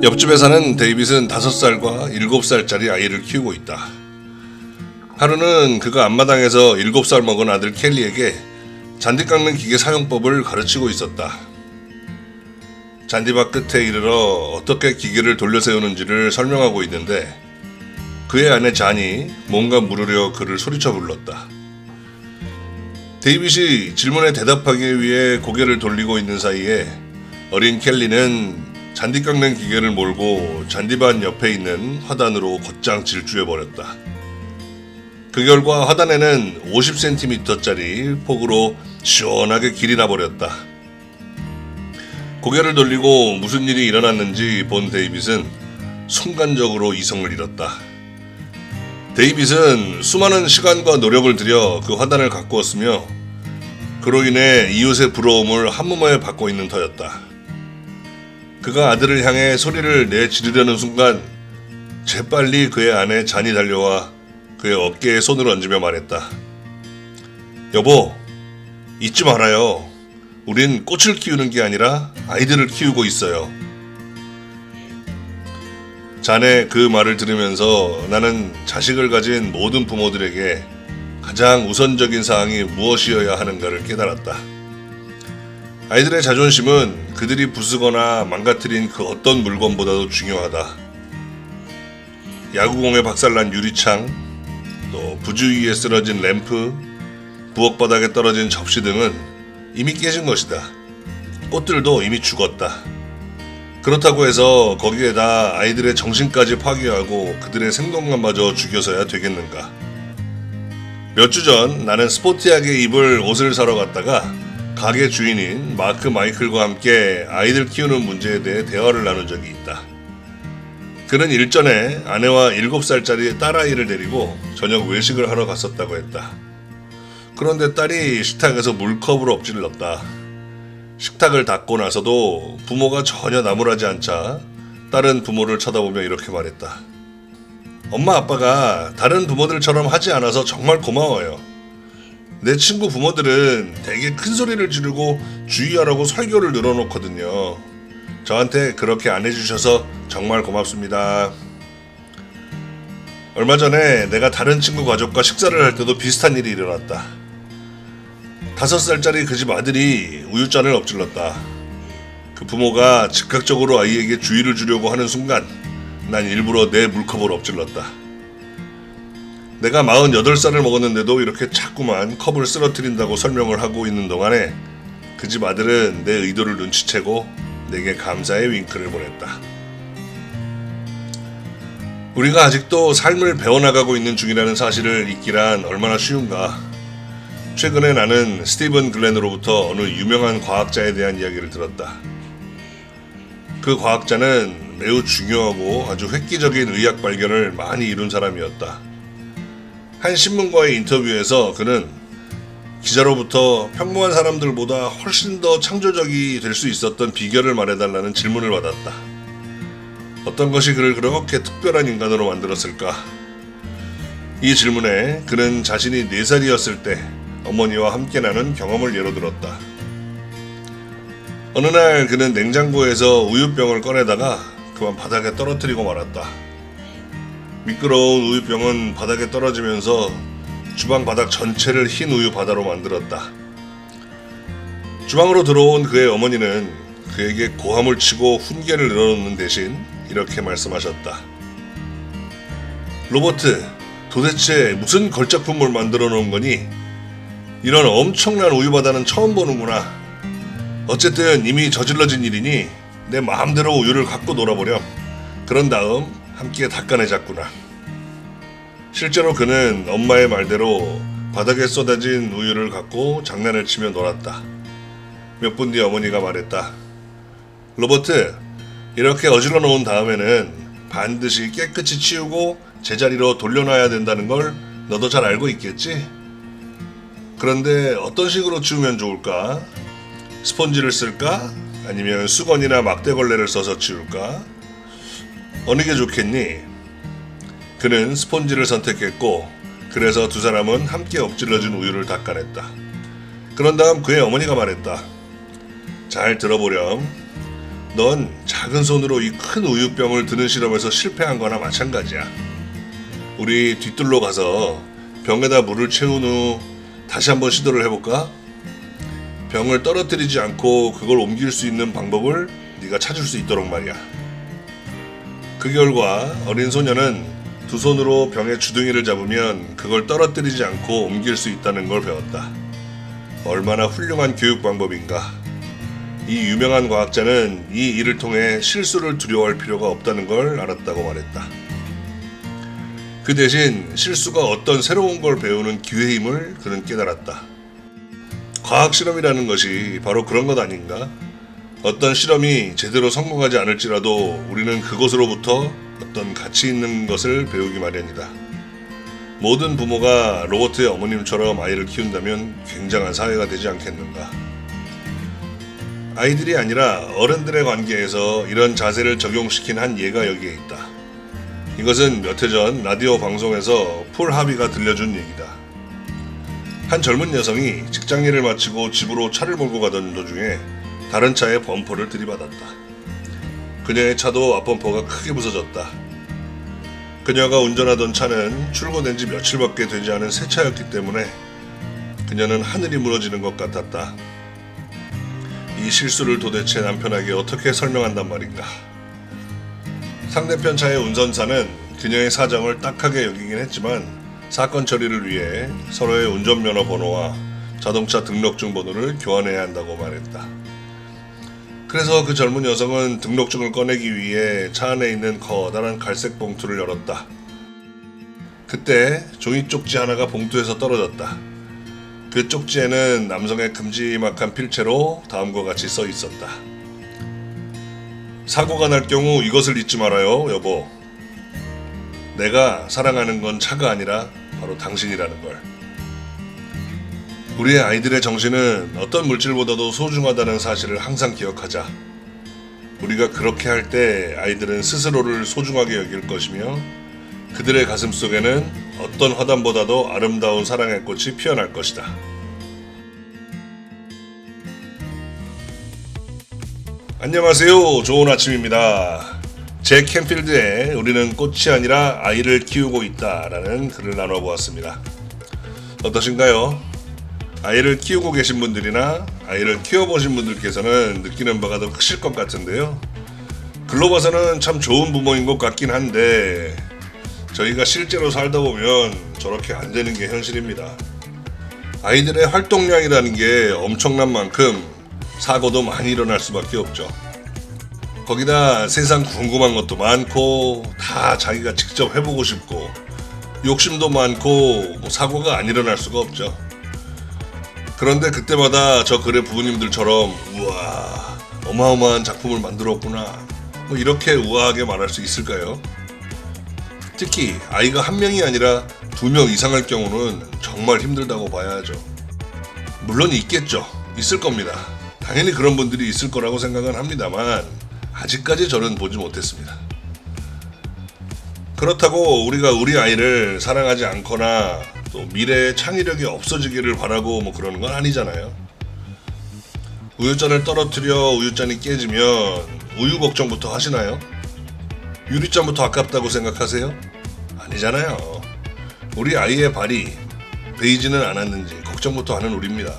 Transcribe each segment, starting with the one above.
옆집에 사는 데이빗은 5살과 7살짜리 아이를 키우고 있다. 하루는 그가 앞마당에서 7살 먹은 아들 켈리에게 잔디 깎는 기계 사용법을 가르치고 있었다. 잔디밭 끝에 이르러 어떻게 기계를 돌려 세우는지를 설명하고 있는데 그의 아내 잔이 뭔가 물으려 그를 소리쳐 불렀다. 데이빗이 질문에 대답하기 위해 고개를 돌리고 있는 사이에 어린 켈리는 잔디 깎는 기계를 몰고 잔디밭 옆에 있는 화단으로 곧장 질주해버렸다. 그 결과 화단에는 50cm짜리 폭으로 시원하게 길이 나버렸다. 고개를 돌리고 무슨 일이 일어났는지 본 데이빗은 순간적으로 이성을 잃었다. 데이빗은 수많은 시간과 노력을 들여 그 화단을 가꾸었으며 그로 인해 이웃의 부러움을 한몸에 받고 있는 터였다. 그가 아들을 향해 소리를 내지르려는 순간 재빨리 그의 아내 잔이 달려와 그의 어깨에 손을 얹으며 말했다. 여보, 잊지 말아요. 우린 꽃을 키우는 게 아니라 아이들을 키우고 있어요. 잔의 그 말을 들으면서 나는 자식을 가진 모든 부모들에게 가장 우선적인 사항이 무엇이어야 하는가를 깨달았다. 아이들의 자존심은 그들이 부수거나 망가뜨린 그 어떤 물건보다도 중요하다. 야구공에 박살난 유리창, 또 부주위에 쓰러진 램프, 부엌바닥에 떨어진 접시 등은 이미 깨진 것이다. 꽃들도 이미 죽었다. 그렇다고 해서 거기에다 아이들의 정신까지 파괴하고 그들의 생동감마저 죽여서야 되겠는가. 몇 주 전 나는 스포티하게 입을 옷을 사러 갔다가 가게 주인인 마크 마이클과 함께 아이들 키우는 문제에 대해 대화를 나눈 적이 있다. 그는 일전에 아내와 7살짜리 딸아이를 데리고 저녁 외식을 하러 갔었다고 했다. 그런데 딸이 식탁에서 물컵을 엎질렀다. 식탁을 닦고 나서도 부모가 전혀 나무라지 않자 딸은 부모를 쳐다보며 이렇게 말했다. 엄마 아빠가 다른 부모들처럼 하지 않아서 정말 고마워요. 내 친구 부모들은 되게 큰 소리를 지르고 주의하라고 설교를 늘어놓거든요. 저한테 그렇게 안 해주셔서 정말 고맙습니다. 얼마 전에 내가 다른 친구 가족과 식사를 할 때도 비슷한 일이 일어났다. 5살짜리 그 집 아들이 우유잔을 엎질렀다. 그 부모가 즉각적으로 아이에게 주의를 주려고 하는 순간 난 일부러 내 물컵을 엎질렀다. 내가 48살을 먹었는데도 이렇게 자꾸만 컵을 쓰러뜨린다고 설명을 하고 있는 동안에 그 집 아들은 내 의도를 눈치채고 내게 감사의 윙크를 보냈다. 우리가 아직도 삶을 배워나가고 있는 중이라는 사실을 잊기란 얼마나 쉬운가. 최근에 나는 스티븐 글렌으로부터 어느 유명한 과학자에 대한 이야기를 들었다. 그 과학자는 매우 중요하고 아주 획기적인 의학 발견을 많이 이룬 사람이었다. 한 신문과의 인터뷰에서 그는 기자로부터 평범한 사람들보다 훨씬 더 창조적이 될 수 있었던 비결을 말해달라는 질문을 받았다. 어떤 것이 그를 그렇게 특별한 인간으로 만들었을까? 이 질문에 그는 자신이 4살이었을 때 어머니와 함께 나눈 경험을 예로 들었다. 어느 날 그는 냉장고에서 우유병을 꺼내다가 그만 바닥에 떨어뜨리고 말았다. 미끄러운 우유병은 바닥에 떨어지면서 주방 바닥 전체를 흰 우유 바다로 만들었다. 주방으로 들어온 그의 어머니는 그에게 고함을 치고 훈계를 늘어놓는 대신 이렇게 말씀하셨다. 로버트, 도대체 무슨 걸작품을 만들어 놓은 거니? 이런 엄청난 우유 바다는 처음 보는구나. 어쨌든 이미 저질러진 일이니 내 마음대로 우유를 갖고 놀아보렴. 그런 다음 함께 닦아내자꾸나. 실제로 그는 엄마의 말대로 바닥에 쏟아진 우유를 갖고 장난을 치며 놀았다. 몇 분 뒤 어머니가 말했다. 로버트, 이렇게 어질러 놓은 다음에는 반드시 깨끗이 치우고 제자리로 돌려놔야 된다는 걸 너도 잘 알고 있겠지? 그런데 어떤 식으로 치우면 좋을까? 스펀지를 쓸까? 아니면 수건이나 막대걸레를 써서 치울까? 어느 게 좋겠니? 그는 스폰지를 선택했고 그래서 두 사람은 함께 엎질러진 우유를 닦아냈다. 그런 다음 그의 어머니가 말했다. 잘 들어보렴. 넌 작은 손으로 이 큰 우유병을 드는 실험에서 실패한 거나 마찬가지야. 우리 뒤뜰로 가서 병에다 물을 채운 후 다시 한번 시도를 해볼까? 병을 떨어뜨리지 않고 그걸 옮길 수 있는 방법을 네가 찾을 수 있도록 말이야. 그 결과 어린 소녀는 두 손으로 병의 주둥이를 잡으면 그걸 떨어뜨리지 않고 옮길 수 있다는 걸 배웠다. 얼마나 훌륭한 교육 방법인가. 이 유명한 과학자는 이 일을 통해 실수를 두려워할 필요가 없다는 걸 알았다고 말했다. 그 대신 실수가 어떤 새로운 걸 배우는 기회임을 그는 깨달았다. 과학 실험이라는 것이 바로 그런 것 아닌가? 어떤 실험이 제대로 성공하지 않을지라도 우리는 그것으로부터 어떤 가치 있는 것을 배우기 마련이다. 모든 부모가 로버트의 어머님처럼 아이를 키운다면 굉장한 사회가 되지 않겠는가? 아이들이 아니라 어른들의 관계에서 이런 자세를 적용시킨 한 예가 여기에 있다. 이것은 몇 해 전 라디오 방송에서 폴 하비가 들려준 얘기다. 한 젊은 여성이 직장 일을 마치고 집으로 차를 몰고 가던 도중에 다른 차에 범퍼를 들이받았다. 그녀의 차도 앞범퍼가 크게 부서졌다. 그녀가 운전하던 차는 출고된 지 며칠밖에 되지 않은 새 차였기 때문에 그녀는 하늘이 무너지는 것 같았다. 이 실수를 도대체 남편에게 어떻게 설명한단 말인가. 상대편 차의 운전사는 그녀의 사정을 딱하게 여기긴 했지만 사건 처리를 위해 서로의 운전면허 번호와 자동차 등록증 번호를 교환해야 한다고 말했다. 그래서 그 젊은 여성은 등록증을 꺼내기 위해 차 안에 있는 커다란 갈색 봉투를 열었다. 그때 종이 쪽지 하나가 봉투에서 떨어졌다. 그 쪽지에는 남성의 큼지막한 필체로 다음과 같이 써 있었다. 사고가 날 경우 이것을 잊지 말아요, 여보. 내가 사랑하는 건 차가 아니라 바로 당신이라는 걸. 우리의 아이들의 정신은 어떤 물질보다도 소중하다는 사실을 항상 기억하자. 우리가 그렇게 할 때 아이들은 스스로를 소중하게 여길 것이며 그들의 가슴 속에는 어떤 화단보다도 아름다운 사랑의 꽃이 피어날 것이다. 안녕하세요. 좋은 아침입니다. 잭 캔필드의 우리는 꽃이 아니라 아이를 키우고 있다라는 글을 나눠보았습니다. 어떠신가요? 아이를 키우고 계신 분들이나 아이를 키워보신 분들께서는 느끼는 바가 더 크실 것 같은데요. 글로 봐서는 참 좋은 부모인 것 같긴 한데 저희가 실제로 살다 보면 저렇게 안 되는 게 현실입니다. 아이들의 활동량이라는 게 엄청난 만큼 사고도 많이 일어날 수밖에 없죠. 거기다 세상 궁금한 것도 많고 다 자기가 직접 해보고 싶고 욕심도 많고 사고가 안 일어날 수가 없죠. 그런데 그때마다 저 글의 부모님들처럼 우와 어마어마한 작품을 만들었구나 이렇게 우아하게 말할 수 있을까요? 특히 아이가 한 명이 아니라 2명 이상할 경우는 정말 힘들다고 봐야죠. 물론 있겠죠. 있을 겁니다. 당연히 그런 분들이 있을 거라고 생각은 합니다만 아직까지 저는 보지 못했습니다. 그렇다고 우리가 우리 아이를 사랑하지 않거나 또 미래의 창의력이 없어지기를 바라고 그러는 건 아니잖아요. 우유잔을 떨어뜨려 우유잔이 깨지면 우유 걱정부터 하시나요? 유리잔부터 아깝다고 생각하세요? 아니잖아요. 우리 아이의 발이 베이지는 않았는지 걱정부터 하는 우리입니다.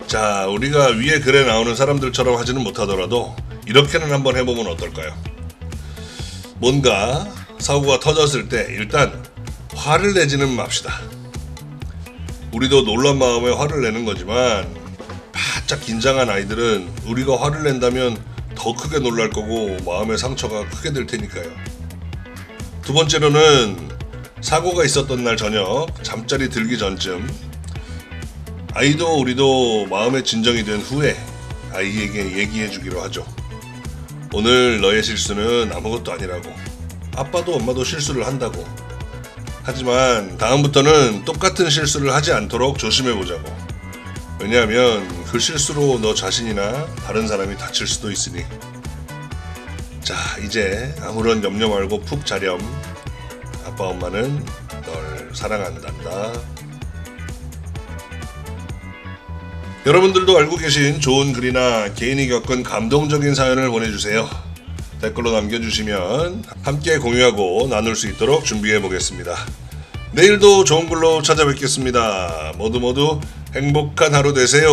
자, 우리가 위에 글에 나오는 사람들처럼 하지는 못하더라도 이렇게는 한번 해보면 어떨까요? 뭔가 사고가 터졌을 때 일단 화를 내지는 맙시다. 우리도 놀란 마음에 화를 내는 거지만 바짝 긴장한 아이들은 우리가 화를 낸다면 더 크게 놀랄 거고 마음의 상처가 크게 될 테니까요. 두 번째로는 사고가 있었던 날 저녁 잠자리 들기 전쯤 아이도 우리도 마음의 진정이 된 후에 아이에게 얘기해 주기로 하죠. 오늘 너의 실수는 아무것도 아니라고. 아빠도 엄마도 실수를 한다고. 하지만 다음부터는 똑같은 실수를 하지 않도록 조심해 보자고. 왜냐하면 그 실수로 너 자신이나 다른 사람이 다칠 수도 있으니. 자, 이제 아무런 염려 말고 푹 자렴. 아빠 엄마는 널 사랑한단다. 여러분들도 알고 계신 좋은 글이나 개인이 겪은 감동적인 사연을 보내주세요. 댓글로 남겨주시면 함께 공유하고 나눌 수 있도록 준비해 보겠습니다. 내일도 좋은 글로 찾아뵙겠습니다. 모두 행복한 하루 되세요.